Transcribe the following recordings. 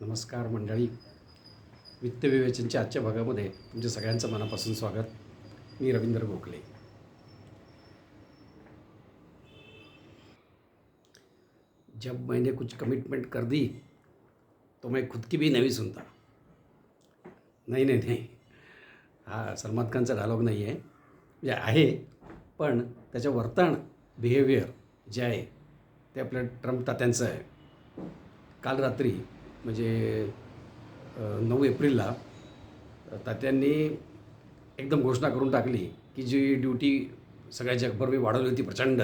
नमस्कार मंडळी. वित्त विवेचनच्या आजच्या भागामध्ये तुमच्या सगळ्यांचं मनापासून स्वागत. मी रवींद्र गोखले. जब मैंने कुछ कमिटमेंट कर दी तो मैं खुद की भी नहीं सुनता. नाही नाही नाही, हा सलमान खानचा डायलॉग नाही आहे. म्हणजे आहे, पण त्याचं वर्तन, बिहेवियर जे आहे ते आपल्या ट्रम्प तात्यांचं आहे. काल रात्री म्हणजे 9 एप्रिलला तात्यांनी एकदम घोषणा करून टाकली की जी ड्युटी सगळ्या जगभर वाढवली होती प्रचंड,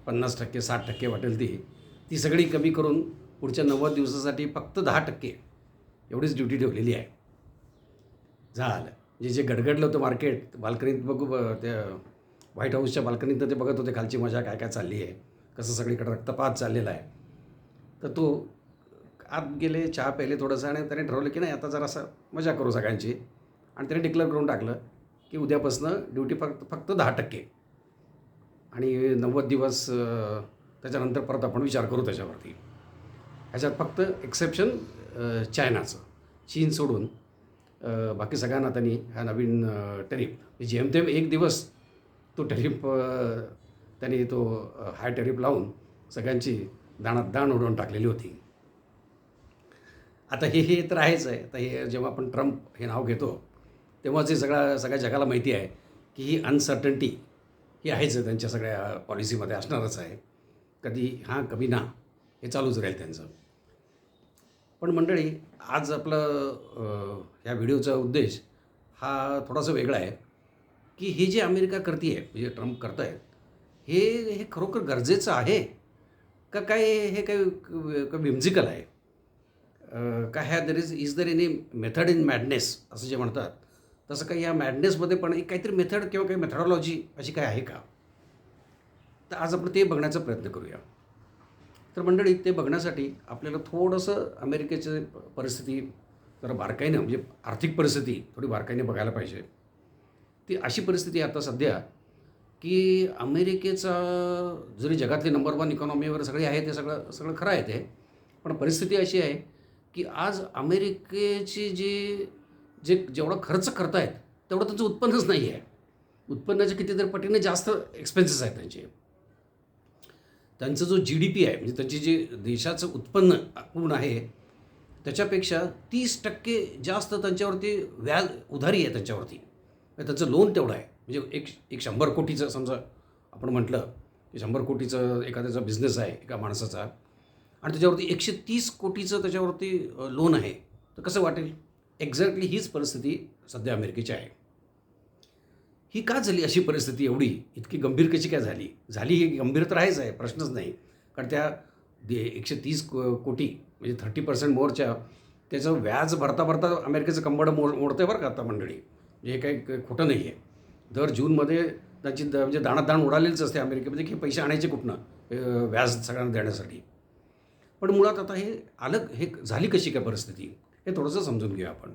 50% 60% वाटेल ती सगळी कमी करून पुढच्या 90 दिवसासाठी फक्त 10% एवढीच ड्युटी ठेवलेली आहे. झालं. जे गडगडलं होतं मार्केट, बाल्कनीत त्या व्हाईट हाऊसच्या बाल्कनीत ते बघत होते खालची मजा काय काय चालली आहे, कसं सगळीकडे रक्तपात चाललेला आहे. तर तो आत गेले, चहा प्यायले थोडंसं, आणि त्याने ठरवलं की नाही आता जरासं मजा करू सगळ्यांची. आणि त्याने डिक्लेअर करून टाकलं की उद्यापासून ड्युटी फक्त 10%, आणि 90 दिवस त्याच्यानंतर परत आपण विचार करू त्याच्यावरती. ह्याच्यात फक्त एक्सेप्शन चायनाचं, चीन सोडून बाकी सगळ्यांना त्यांनी हा नवीन टॅरिफ जेमतेम 1 दिवस तो टॅरिफ त्यांनी तो हाय टॅरिफ लावून सगळ्यांची दाणात दाण उडवून टाकलेली होती. आता हे तर आहेच आहे. आता हे जेव्हा आपण ट्रम्प हे नाव घेतो तेव्हाच हे सगळ्या जगाला माहिती आहे की ही अनसर्टन्टी ही आहेच आहे, त्यांच्या सगळ्या पॉलिसीमध्ये असणारच आहे. कधी हां कधी ना, हे चालूच राहील त्यांचं. पण मंडळी, आज आपलं ह्या व्हिडिओचा उद्देश हा थोडासा वेगळा आहे की हे जे अमेरिका करते आहे, म्हणजे ट्रम्प करत आहेत, हे खरोखर गरजेचं आहे का काय? हे काय विम्झिकल आहे का? ह्या is there any method in madness असं जे म्हणतात, तसं काही या मॅडनेसमध्ये पण एक काहीतरी मेथड किंवा काही मेथडॉलॉजी अशी काय आहे का? तर आज आपण ते बघण्याचा प्रयत्न करूया. तर मंडळी, ते बघण्यासाठी आपल्याला थोडंसं अमेरिकेची परिस्थिती जरा बारकाईनं, म्हणजे आर्थिक परिस्थिती थोडी बारकाईने बघायला पाहिजे. ती अशी परिस्थिती आता सध्या की अमेरिकेचा जरी जगातली नंबर 1 इकॉनॉमी वगैरे सगळे आहे, ते सगळं खरं आहे ते. पण परिस्थिती अशी आहे की आज अमेरिकेची जेवढा खर्च करतायत तेवढं त्यांचं उत्पन्नच नाही आहे. उत्पन्नाच्या कितीतरी पटीने जास्त एक्सपेन्सेस आहेत त्यांचे. त्यांचं जो GDP आहे, म्हणजे त्यांची जे देशाचं उत्पन्न पूर्ण आहे त्याच्यापेक्षा 30% जास्त त्यांच्यावरती व्याज उधारी आहे त्यांच्यावरती. त्यांचं लोन तेवढं आहे. म्हणजे एक 100 कोटीचं समजा आपण म्हटलं की 100 कोटीचं एखाद्याचा बिझनेस आहे एका माणसाचा, आणि त्याच्यावरती 130 कोटीचं त्याच्यावरती लोन आहे, तर कसं वाटेल? एक्झॅक्टली हीच परिस्थिती सध्या अमेरिकेची आहे. ही का झाली अशी परिस्थिती? इतकी गंभीर कशी काय झाली? ही गंभीर तर आहेच आहे, प्रश्नच नाही. कारण त्या 130 कोटी म्हणजे 30% मोरच्या त्याचं व्याज भरता भरता अमेरिकेचं कंबड मोडतं आहे बरं का आता मंडळी. म्हणजे हे काही खोटं नाही आहे. दर जूनमध्ये त्यांची म्हणजे दाणात दाण उडालेलीच असते अमेरिकेमध्ये की पैसे आणायचे कुठनं व्याज सगळ्यांना देण्यासाठी. पण मुळात आता हे झाली कशी काय परिस्थिती, हे थोडंसं समजून घेऊया आपण.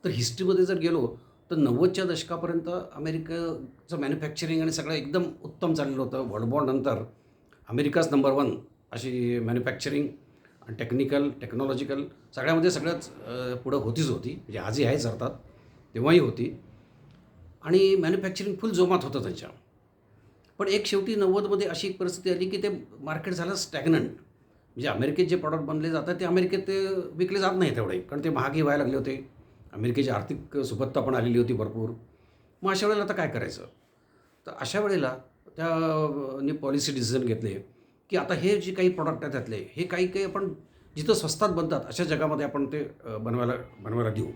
तर हिस्ट्रीमध्ये जर गेलो तर 90च्या दशकापर्यंत अमेरिकेचं मॅन्युफॅक्चरिंग आणि सगळं एकदम उत्तम चाललेलं होतं. वर्ल्ड वॉर नंतर अमेरिकाच नंबर 1 अशी मॅन्युफॅक्चरिंग आणि टेक्नॉलॉजिकल सगळ्याच पुढं होती. म्हणजे आजही आहेच अर्थात, तेव्हाही होती. आणि मॅन्युफॅक्चरिंग फुल जोमात होतं त्यांच्या. पण एक शेवटी 90मध्ये अशी एक परिस्थिती आली की ते मार्केट झालं स्टॅग्नंट. म्हणजे अमेरिकेत जे प्रॉडक्ट बनले जातात ते अमेरिकेत ते विकले जात नाही तेवढे, कारण ते महागही व्हायला लागले होते. अमेरिकेची आर्थिक सुबत्ता पण आलेली होती भरपूर. मग अशा वेळेला आता काय करायचं? तर अशा वेळेला त्या पॉलिसी डिसिजन घेतले की आता हे जे काही प्रॉडक्ट आहेत त्यातले हे काही आपण जिथं स्वस्तात बनतात अशा जगामध्ये आपण ते बनवायला देऊ,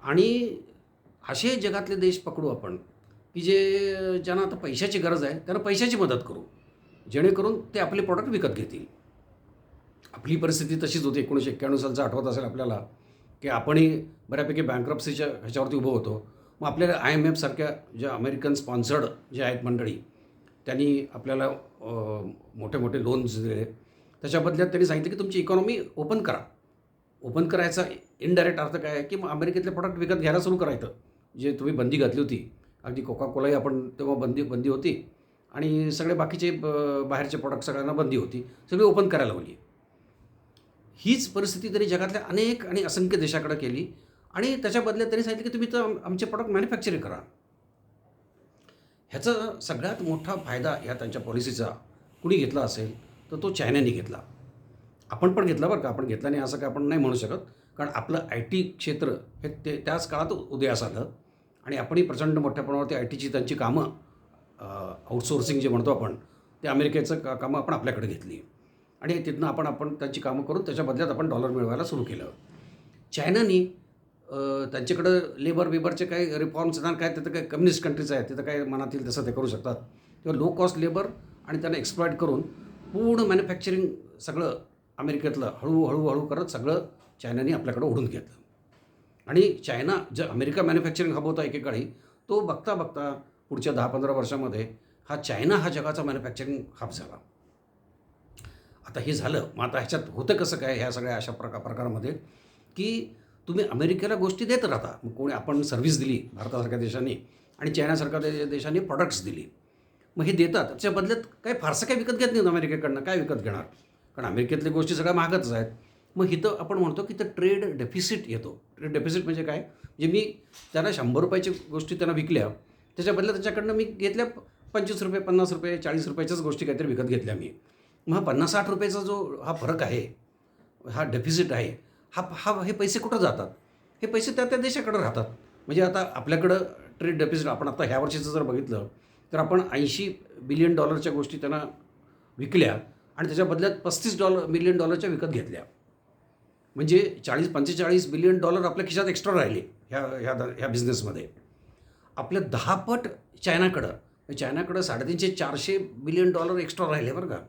आणि असे जगातले देश पकडू आपण की ज्यांना आता पैशाची गरज आहे त्यांना पैशाची मदत करू, जेणेकरून ते आपले प्रॉडक्ट विकत घेतील. आपली परिस्थिती तशीच होती 1991 सालचं आठवत असेल आपल्याला की आपणही बऱ्यापैकी बँक्रप्सीच्या ह्याच्यावरती उभं होतो. मग आपल्याला IMF सारख्या ज्या अमेरिकन स्पॉन्सर्ड जे आहेत मंडळी, त्यांनी आपल्याला मोठे मोठे लोन्स दिले. त्याच्या बदल्यात त्यांनी सांगितलं की तुमची इकॉनॉमी ओपन करा. ओपन करायचा इनडायरेक्ट अर्थ काय आहे की मग अमेरिकेतले प्रॉडक्ट विकत घ्यायला सुरू करायचं. जे तुम्ही बंदी घातली होती, अगदी कोका कोलाही आपण तेव्हा बंदी होती, आणि सगळे बाकीचे बाहेरचे प्रॉडक्ट सगळ्यांना बंदी होती, सगळी ओपन करायला लावली. हीच परिस्थिती त्यांनी जगातल्या अनेक आणि असंख्य देशाकडे केली आणि त्याच्या बदल्यात त्यांनी सांगितलं की तुम्ही तर आमचे प्रॉडक्ट मॅन्युफॅक्चरिंग करा. ह्याचा सगळ्यात मोठा फायदा ह्या त्यांच्या पॉलिसीचा कुणी घेतला असेल तर तो चायनाने घेतला. आपण पण घेतला बरं का, आपण घेतला नाही असं काय आपण नाही म्हणू शकत. कारण आपलं आय टी क्षेत्र हे त्याच काळात उदयास आलं आणि आपणही प्रचंड मोठ्या प्रमाणावरती आय टीची त्यांची कामं आउटसोर्सिंग जे म्हणतो आपण, ते अमेरिकेचं कामं आपण आपल्याकडे घेतली आणि तिथनं आपण त्यांची कामं करून त्याच्या बदल्यात आपण डॉलर मिळवायला सुरू केलं. चायनानी त्यांच्याकडं लेबर काही रिफॉर्म्स येणार, काय तिथं काही कम्युनिस्ट कंट्रीज आहेत, तिथं काय मनात येईल तसं ते करू शकतात किंवा लो कॉस्ट लेबर आणि त्यांना एक्सप्लॉइट करून पूर्ण मॅन्युफॅक्चरिंग सगळं अमेरिकेतलं हळूहळू करत सगळं चायनाने आपल्याकडं ओढून घेतलं. आणि चायना जे अमेरिका मॅन्युफॅक्चरिंग हब होता एकेकाळी, तो बघता बघता पुढच्या 10-15 वर्षामध्ये चायना हा जगाचा मॅन्युफॅक्चरिंग हब झाला. आता हे झालं, मग आता ह्याच्यात होतं कसं काय ह्या सगळ्या अशा प्रकारामध्ये, की तुम्ही अमेरिकेला गोष्टी देत राहता. मग कोणी आपण सर्व्हिस दिली भारतासारख्या देशांनी आणि चायनासारख्या देशांनी प्रॉडक्ट्स दिली. मग हे देतात, त्याच्या बदल्यात काही फारसं काही विकत घेत नाहीत अमेरिकेकडनं. काय विकत घेणार? कारण अमेरिकेतल्या गोष्टी सगळ्या महागच आहेत. मग इथं आपण म्हणतो की तर ट्रेड डेफिसिट येतो. ट्रेड डेफिसिट म्हणजे काय? म्हणजे मी त्यांना ₹100ची गोष्टी त्यांना विकल्या, त्याच्या बदल्यात त्याच्याकडनं मी घेतल्या ₹25, ₹50, ₹40च्याच गोष्टी काहीतरी विकत घेतल्या मी. मग हा ₹50-60चा जो हा फरक आहे, हा डेफिसिट आहे, हे पैसे कुठं जातात? हे पैसे त्या त्या देशाकडे राहतात. म्हणजे आता आपल्याकडं ट्रेड डेफिसिट आपण आता ह्या वर्षीचं जर बघितलं तर आपण $80 बिलियन गोष्टी त्यांना विकल्या आणि त्याच्या बदल्यात $35 मिलियन विकत घेतल्या. म्हणजे $40-45 बिलियन आपल्या खिशात एक्स्ट्रा राहिले ह्या बिझनेसमध्ये. आपल्या 10 पट चायनाकडं 350-400 बिलियन एक्स्ट्रा राहिले बरं का.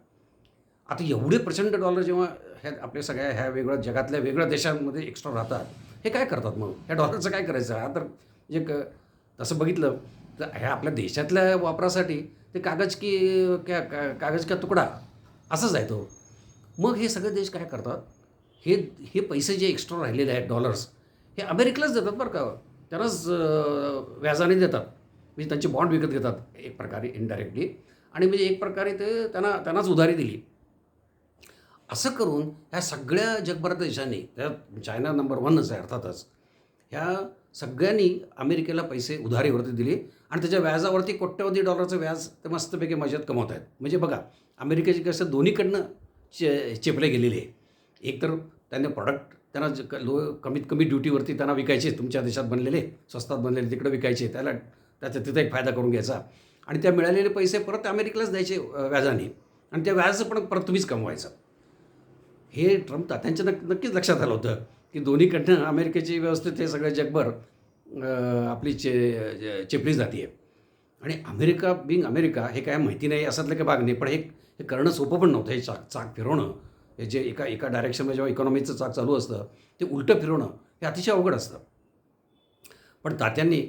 आता एवढे प्रचंड डॉलर जेव्हा ह्या आपल्या सगळ्या ह्या वेगळ्या जगातल्या वेगळ्या देशांमध्ये एक्स्ट्रा राहतात, हे काय करतात मग? ह्या डॉलरचं काय करायचं? हा तर म्हणजे तसं बघितलं तर ह्या आपल्या देशातल्या वापरासाठी ते कागज का तुकडा असंच आहे तो. मग हे सगळे देश काय करतात? हे हे पैसे जे एक्स्ट्रा राहिलेले आहेत डॉलर्स, हे अमेरिकेलाच देतात बरं का. त्यांनाच व्याजाने देतात. म्हणजे त्यांचे बॉन्ड विकत घेतात एक प्रकारे इनडायरेक्टली आणि म्हणजे एक प्रकारे ते त्यांनाच उधारी दिली. असं करून ह्या सगळ्या जगभरातल्या देशांनी, त्यात चायना नंबर 1च आहे अर्थातच, ह्या सगळ्यांनी अमेरिकेला पैसे उधारीवरती दिले आणि त्याच्या व्याजावरती कोट्यवधी डॉलरचं व्याज ते मस्तपैकी मजेत कमवत आहेत. म्हणजे बघा, अमेरिकेचे कसं दोन्हीकडनं चेपले गेलेले आहे. एक तर त्यांनी प्रॉडक्ट त्यांना कमीत कमी ड्युटीवरती त्यांना विकायचे, तुमच्या देशात बनलेले, स्वस्तात बनलेले तिकडे विकायचे, तिथं एक फायदा करून घ्यायचा आणि त्या मिळालेले पैसे परत अमेरिकेलाच द्यायचे व्याजाने आणि त्या व्याजाचं पण परत तुम्हीच कमवायचं. हे ट्रम्प तात्यांच्या नक्कीच लक्षात आलं होतं की दोन्हीकडनं अमेरिकेची व्यवस्थित हे सगळं जगभर आपली चेपली जाते आहे. आणि अमेरिका अमेरिका हे काय माहिती नाही असातलं काही भाग नाही, पण हे करणं सोपं पण नव्हतं. हे चाक फिरवणं, हे जे एका डायरेक्शनमध्ये जेव्हा इकॉनॉमीचं चाक चालू असतं ते उलटं फिरवणं हे अतिशय अवघड असतं. पण तात्यांनी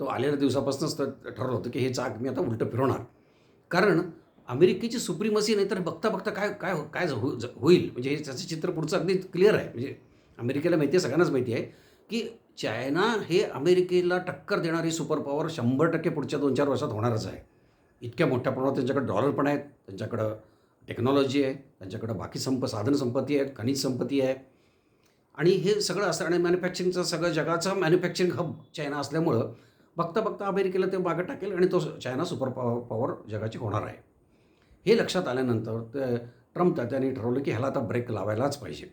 तो आलेल्या दिवसापासूनच ठरवलं होतं की हे चाक मी आता उलटं फिरवणार. कारण अमेरिकेची सुप्रीमसी नाही तर बघता बघता काय काय काय होईल, म्हणजे हे त्याचं चित्र पुढचं अगदी क्लिअर आहे. म्हणजे अमेरिकेला माहिती आहे, सगळ्यांनाच माहिती आहे की चायना हे अमेरिकेला टक्कर देणारी सुपर पॉवर 100% पुढच्या 2-4 वर्षात होणारच आहे. इतक्या मोठ्या प्रमाणात त्यांच्याकडे डॉलर पण आहेत, त्यांच्याकडं टेक्नॉलॉजी आहे, त्यांच्याकडं बाकी साधनसंपत्ती आहे, खनिज संपत्ती आहे आणि हे सगळं असतं. आणि मॅन्युफॅक्चरिंगचं सगळं जगाचं मॅन्युफॅक्चरिंग हब चायना असल्यामुळं बघता बघता अमेरिकेला ते मागं टाकेल आणि तो चायना सुपर पॉवर जगाची होणार आहे. हे लक्षात आल्यानंतर ट्रम्प त्यांनी ठरवलं की ह्याला आता ब्रेक लावायलाच पाहिजे.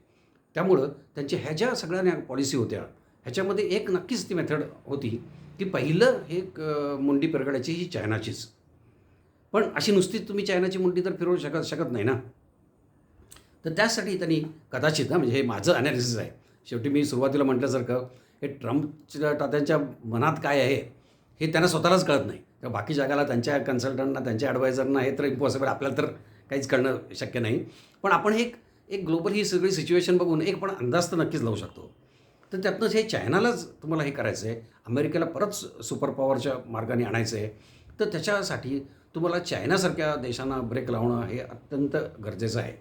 त्यामुळं त्यांच्या ह्या ज्या सगळ्या पॉलिसी होत्या ह्याच्यामध्ये एक नक्कीच ती मेथड होती की पहिलं हे मुंडी पेरगडायची ही चायनाचीच. पण अशी नुसतीच तुम्ही चायनाची मुंडी तर फिरवू शकत नाही ना. तर त्यासाठी त्यांनी कदाचित म्हणजे हे माझं ॲनालिसिस आहे, शेवटी मी सुरुवातीला म्हटल्यासारखं हे ट्रम्पच्या तात्यांच्या मनात काय आहे हे त्यांना स्वतःलाच कळत नाही. तर बाकी जगाला त्यांच्या कन्सल्टंटना, त्यांच्या ॲडवायझरना हे तर इम्पॉसिबल, आपल्याला तर काहीच कळणं शक्य नाही. पण आपण एक ग्लोबल ही सगळी सिच्युएशन बघून एक पण अंदाज तर नक्कीच लावू शकतो. तर त्यातनंच हे चायनालाच तुम्हाला हे करायचं आहे, अमेरिकेला परत सुपर पॉवरच्या मार्गाने आणायचं आहे. तर त्याच्यासाठी तुम्हाला चायनासारख्या देशांना ब्रेक लावणं हे अत्यंत गरजेचं आहे.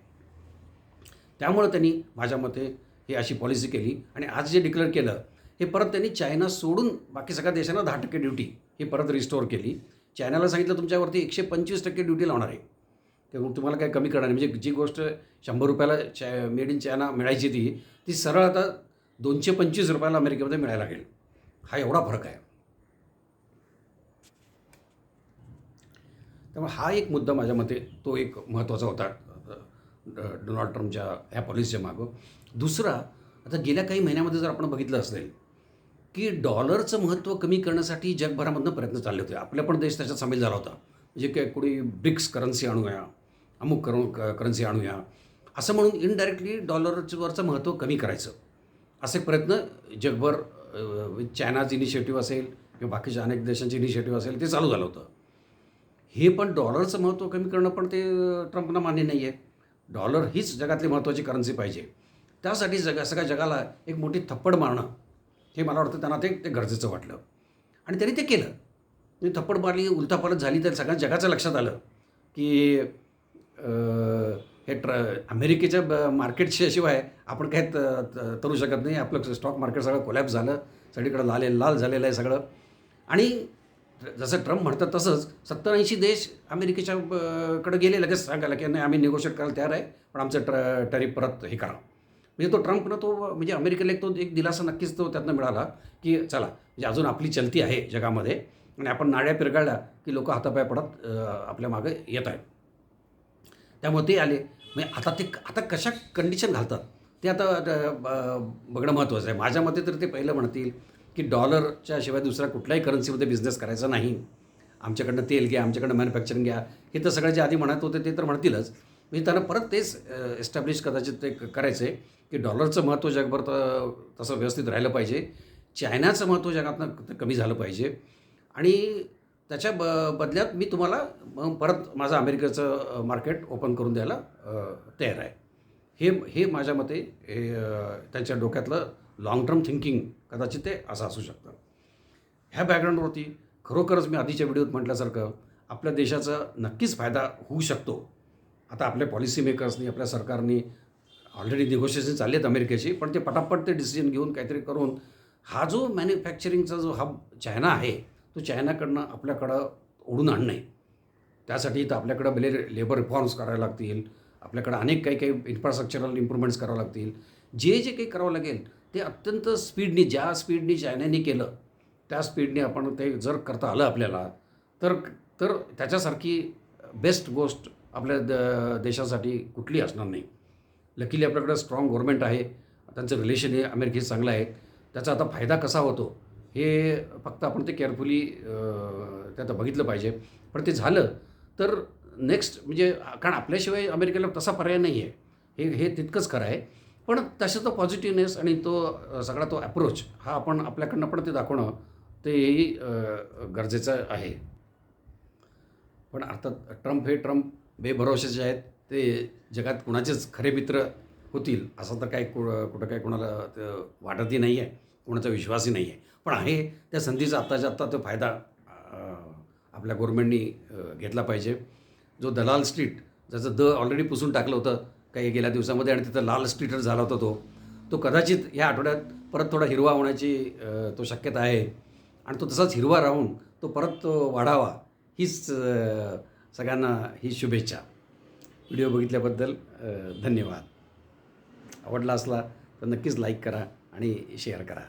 त्यामुळं त्यांनी माझ्या मते ही अशी पॉलिसी केली आणि आज जे डिक्लेअर केलं हे परत त्यांनी चायना सोडून बाकी सगळ्या देशांना 10% ड्युटी ही परत रिस्टोअर केली. चायनाला सांगितलं तुमच्यावरती 125% ड्युटी लावणार आहे. तेव्हा तुम्हाला काही कमी करणार नाही. म्हणजे जी गोष्ट ₹100 मेड इन चायना मिळायची ती सरळ आता ₹225 अमेरिकेमध्ये मिळायला लागेल. हा एवढा फरक आहे. त्यामुळे हा एक मुद्दा माझ्या मते तो एक महत्त्वाचा होता डोनाल्ड ट्रम्पच्या ह्या पॉलिसीच्या मागं. दुसरा, आता गेल्या काही महिन्यामध्ये जर आपण बघितलं असेल की डॉलरचं महत्त्व कमी करण्यासाठी जगभरामधनं प्रयत्न चालले होते. आपला पण देश त्याच्यात सामील झाला होता. म्हणजे काय कोणी ब्रिक्स करन्सी आणूया, अमुक करन्सी आणूया, असं म्हणून इनडायरेक्टली डॉलरवरचं महत्त्व कमी करायचं असे प्रयत्न जगभर चायनाचं इनिशिएटिव्ह असेल किंवा बाकीच्या अनेक देशांची इनिशिएटिव्ह असेल ते चालू झालं होतं. हे पण डॉलरचं महत्त्व कमी करणं पण ते ट्रम्पना मान्य नाही आहे. डॉलर हीच जगातली महत्त्वाची करन्सी पाहिजे. त्यासाठी सगळ्या जगाला एक मोठी थप्पड मारणं हे मला वाटतं त्यांना ते गरजेचं वाटलं आणि त्यांनी ते केलं. म्हणजे थप्पड मारली, उलथापालथ झाली तर सगळ्या जगाचं लक्षात आलं की हे अमेरिकेच्या मार्केटच्या शिवाय आपण काय करू शकत नाही. आपलं स्टॉक मार्केट सगळं कोलॅप्स झालं, सगळीकडं लाल झालेलं आहे सगळं. आणि जसं ट्रम्प म्हणतात तसंच 70-80 देश अमेरिकेच्या कडे गेले लगेच सांगायला की नाही आम्ही निगोशिएट करायला तयार आहे, पण आमचं टॅरिफ परत हे करा. म्हणजे तो ट्रम्पनं तो म्हणजे अमेरिकेला एक दिलासा नक्कीच तो त्यातनं मिळाला की चला म्हणजे अजून आपली चलती आहे जगामध्ये आणि आपण नाड्या पिरगाळल्या की लोकं हातापाय पडत आपल्या मागे येत आहेत. त्यामुळे ते आले. म्हणजे आता कशा कंडिशन घालतात ते आता बघणं महत्त्वाचं आहे. माझ्या मते तर ते पहिलं म्हणतील की डॉलरच्या शिवाय दुसऱ्या कुठल्याही करन्सीमध्ये बिझनेस करायचा नाही. आमच्याकडनं तेल घ्या, आमच्याकडनं मॅन्युफॅक्चरिंग घ्या. हे तर सगळे जे आधी म्हणत होते ते तर म्हणतीलच. म्हणजे त्यांना परत तेच एस्टॅब्लिश कदाचित ते करायचं आहे की डॉलरचं महत्त्व जगभर तर तसं व्यवस्थित राहिलं पाहिजे. चायनाचं महत्त्व जगातनं कमी झालं पाहिजे आणि त्याच्या बदल्यात मी तुम्हाला परत माझं अमेरिकेचं मार्केट ओपन करून द्यायला तयार आहे. हे माझ्या मते हे त्यांच्या डोक्यातलं लाँग टर्म थिंकिंग कदाचित ते असं असू शकतं. ह्या बॅकग्राऊंडवरती खरोखरच मी आधीच्या व्हिडिओत म्हटल्यासारखं आपल्या देशाचा नक्कीच फायदा होऊ शकतो. आता आपल्या पॉलिसी मेकर्सनी, आपल्या सरकारनी ऑलरेडी निगोशिएशन चालली आहेत अमेरिकेची, पण ते पटापट ते डिसिजन घेऊन काहीतरी करून हा जो मॅन्युफॅक्चरिंगचा जो हब चायना आहे, तो चायनाकडनं आपल्याकडं ओढून आणणं आहे. त्यासाठी तर आपल्याकडं लेबर रिफॉर्म्स करायला लागतील. आपल्याकडं अनेक काही इन्फ्रास्ट्रक्चरल इम्प्रूव्हमेंट्स करावं लागतील. जे काही करावं लागेल ते अत्यंत स्पीडनी, ज्या स्पीडनी चायनाने केलं त्या स्पीडने आपण ते जर करता आलं आपल्याला तर तर त्याच्यासारखी बेस्ट गोष्ट आपल्या देशासाठी कुठली असणार नाही. लकीली आपल्याकडं स्ट्रॉंग गव्हर्नमेंट आहे. त्यांचं रिलेशन हे अमेरिकेचं चांगलं आहे. त्याचा आता फायदा कसा होतो हे फक्त आपण ते केअरफुली ते आता बघितलं पाहिजे. पण ते झालं तर नेक्स्ट म्हणजे कारण आपल्याशिवाय अमेरिकेला तसा पर्याय नाही आहे. हे तितकंच खरं आहे. पण तसं तो पॉझिटिव्हनेस आणि तो सगळा तो अप्रोच हा आपण आपल्याकडनं पण ते दाखवणं तेही गरजेचं आहे. पण अर्थात ट्रम्प बेभरवशाचे आहेत. ते जगात कुणाचेच खरे मित्र होतील असं तर काही कुठं काही कोणाला वाटतही नाही आहे, कोणाचा विश्वासही नाही आहे. पण आहे त्या संधीचा आत्ताच्या आत्ता तो फायदा आपल्या गव्हर्नमेंटनी घेतला पाहिजे. जो दलाल स्ट्रीट ज्याचं ऑलरेडी पुसून टाकलं होतं काही गेल्या दिवसामध्ये आणि तिथं लाल स्ट्रीटर झाला होता तो कदाचित ह्या आठवड्यात परत थोडा हिरवा होण्याची तो शक्यता आहे आणि तो तसाच हिरवा राहून तो परत वाढावा हीच सगळ्यांना ही शुभेच्छा. व्हिडिओ बघितल्याबद्दल धन्यवाद. आवडला असला तर नक्कीच लाईक करा आणि शेअर करा.